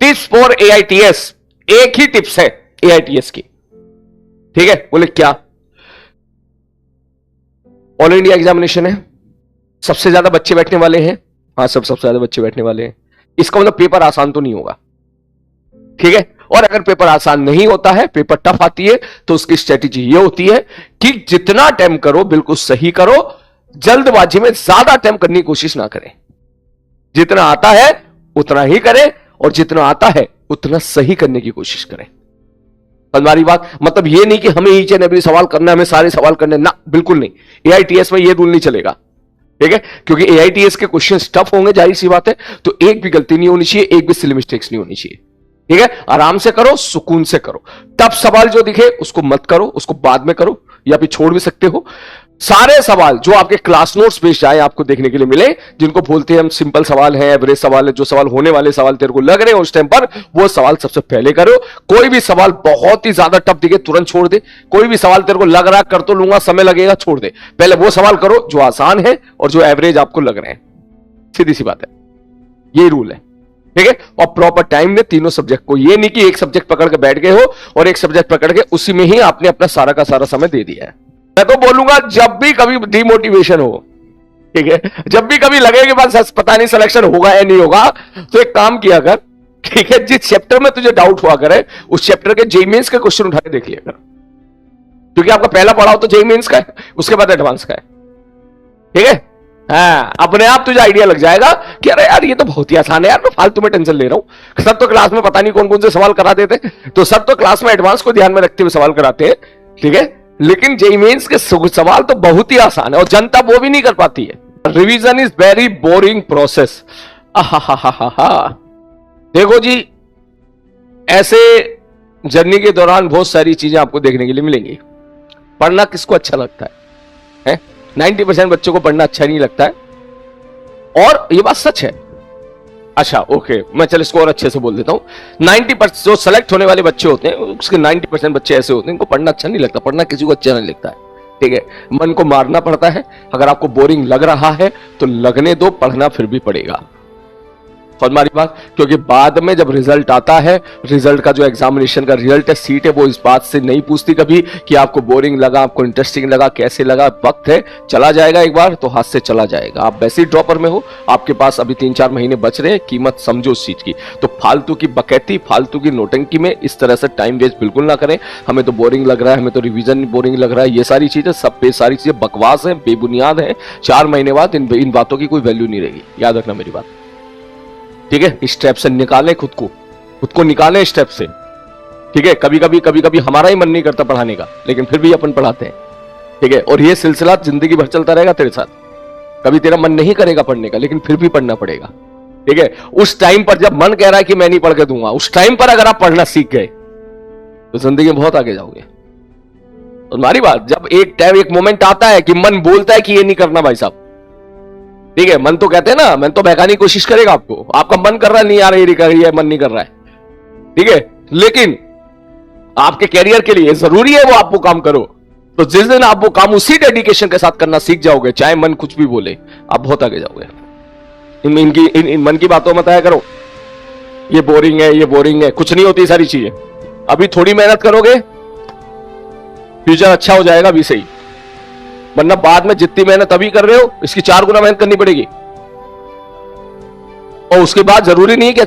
Tips for AITS, एक ही tips है AITS की, ठीक है। बोले क्या? ऑल इंडिया एग्जामिनेशन है, सबसे ज्यादा बच्चे बैठने वाले हैं। हाँ, सबसे ज्यादा बच्चे बैठने वाले हैं। इसका मतलब पेपर आसान तो नहीं होगा, ठीक है। और अगर पेपर आसान नहीं होता है, पेपर टफ आती है, तो उसकी स्ट्रेटेजी ये होती है कि जितना अटेम्प्ट करो बिल्कुल सही करो, जल्दबाजी में ज्यादा अटेम्प्ट करने की कोशिश ना करें। जितना आता है उतना ही करें, और जितना आता है उतना सही करने की कोशिश करें। हमारी बात मतलब ये नहीं कि हमें ईच एंड एवरी सवाल करना है, हमें सारे सवाल करने ना, बिल्कुल नहीं। AITS में ये रूल नहीं चलेगा, ठीक है, क्योंकि AITS के क्वेश्चन टफ होंगे, जाहिर सी बात है। तो एक भी गलती नहीं होनी चाहिए, एक भी सिली मिस्टेक्स नहीं होनी चाहिए, ठीक है। आराम से करो, सुकून से करो। टफ सवाल जो दिखे उसको मत करो, उसको बाद में करो, या फिर छोड़ भी सकते हो। सारे सवाल जो आपके क्लास नोट्स पे जाए आपको देखने के लिए मिले, जिनको बोलते हैं हम सिंपल सवाल है, एवरेज सवाल है, जो सवाल होने वाले सवाल तेरे को लग रहे हैं उस टाइम पर, वो सवाल सबसे पहले करो। कोई भी सवाल बहुत ही ज्यादा टफ दिखे तुरंत छोड़ दे। कोई भी सवाल तेरे को लग रहा है कर तो लूंगा, समय लगेगा, छोड़ दे। पहले वो सवाल करो जो आसान है और जो एवरेज आपको लग रहे हैं। सीधी सी बात है, यही रूल है, ठीक है। और प्रॉपर टाइम में तीनों सब्जेक्ट को, ये नहीं कि एक सब्जेक्ट पकड़ के बैठ गए हो और एक सब्जेक्ट पकड़ के उसी में ही आपने अपना सारा का सारा समय दे दिया है। मैं तो बोलूंगा जब भी कभी डिमोटिवेशन हो, ठीक है, जब भी कभी लगे कि बस पता नहीं सिलेक्शन होगा या नहीं होगा, तो एक काम किया कर, ठीक है, जिस चैप्टर में तुझे डाउट हुआ करे उस चैप्टर के जेईई मेंस के क्वेश्चन उठा के देख लिया कर। क्योंकि आपका पहला पढ़ाओ तो जेईई मेंस का है, उसके बाद एडवांस का है, ठीक है। हाँ, अपने आप तुझे आइडिया लग जाएगा कि अरे यार ये तो बहुत ही आसान है यार, मैं फालतू में टेंशन ले रहा हूं। सब तो क्लास में पता नहीं कौन कौन से सवाल करा देते, तो सब तो क्लास में एडवांस को ध्यान में रखते हुए सवाल कराते हैं, ठीक है। लेकिन जेईई मेंस के सवाल तो बहुत ही आसान है और जनता वो भी नहीं कर पाती है। Revision is very boring process. देखो जी, ऐसे जर्नी के दौरान बहुत सारी चीजें आपको देखने के लिए मिलेंगी। पढ़ना किसको अच्छा लगता है? 90% बच्चों को पढ़ना अच्छा नहीं लगता है, और ये बात सच है। अच्छा ओके, मैं चल इसको और अच्छे से बोल देता हूं। 90% जो सेलेक्ट होने वाले बच्चे होते हैं उसके 90% बच्चे ऐसे होते हैं इनको पढ़ना अच्छा नहीं लगता। पढ़ना किसी को अच्छा नहीं लगता है, ठीक है। मन को मारना पड़ता है। अगर आपको बोरिंग लग रहा है तो लगने दो, पढ़ना फिर भी पड़ेगा। हमारी बात, क्योंकि बाद में जब रिजल्ट आता है, रिजल्ट का जो एग्जामिनेशन का रिजल्ट है, सीट है, वो इस बात से नहीं पूछती कभी कि आपको बोरिंग लगा, आपको इंटरेस्टिंग लगा, कैसे लगा। वक्त है, चला जाएगा एक बार तो हाथ से चला जाएगा। आप वैसे ही ड्रॉपर में हो, आपके पास अभी 3-4 महीने बच रहे हैं, कीमत समझो उस चीज की। तो फालतू की बकैती, फालतू की नोटंकी में इस तरह से टाइम वेस्ट बिल्कुल ना करें। हमें तो बोरिंग लग रहा है, हमें तो रिविजन बोरिंग लग रहा है, ये सारी चीजें सब पे सारी चीजें बकवास है, बेबुनियाद है। 4 महीने बाद इन बातों की कोई वैल्यू नहीं रहेगी, याद रखना मेरी बात, ठीक है। इस स्टेप से निकालें खुद को निकालें इस स्टेप से, ठीक है। कभी कभी हमारा ही मन नहीं करता पढ़ाने का, लेकिन फिर भी अपन पढ़ाते हैं, ठीक है। और ये सिलसिला जिंदगी भर चलता रहेगा तेरे साथ। कभी तेरा मन नहीं करेगा पढ़ने का, लेकिन फिर भी पढ़ना पड़ेगा, ठीक है। उस टाइम पर जब मन कह रहा है कि मैं नहीं पढ़ के दूंगा, उस टाइम पर अगर आप पढ़ना सीख गए तो जिंदगी में बहुत आगे जाओगे। तो तुम्हारी बात, जब एक मोमेंट आता है कि मन बोलता है कि ये नहीं करना भाई साहब, ठीक है, मन तो कहते हैं ना, मन तो बहकाने की कोशिश करेगा आपको। आपका मन कर रहा है नहीं यार ये कर रही है, मन नहीं कर रहा है, ठीक है, लेकिन आपके कैरियर के लिए जरूरी है वो आप वो काम करो। तो जिस दिन आप वो काम उसी डेडिकेशन के साथ करना सीख जाओगे, चाहे मन कुछ भी बोले, आप बहुत आगे जाओगे। इन मन की बातों मत आया करो, ये बोरिंग है, ये बोरिंग है, कुछ नहीं होती सारी चीजें। अभी थोड़ी मेहनत करोगे, फ्यूचर अच्छा हो जाएगा अभी से ही, वरना बाद में जितनी मेहनत अभी कर रहे हो इसकी 4 गुना मेहनत करनी पड़ेगी। और उसके बाद जरूरी नहीं है कि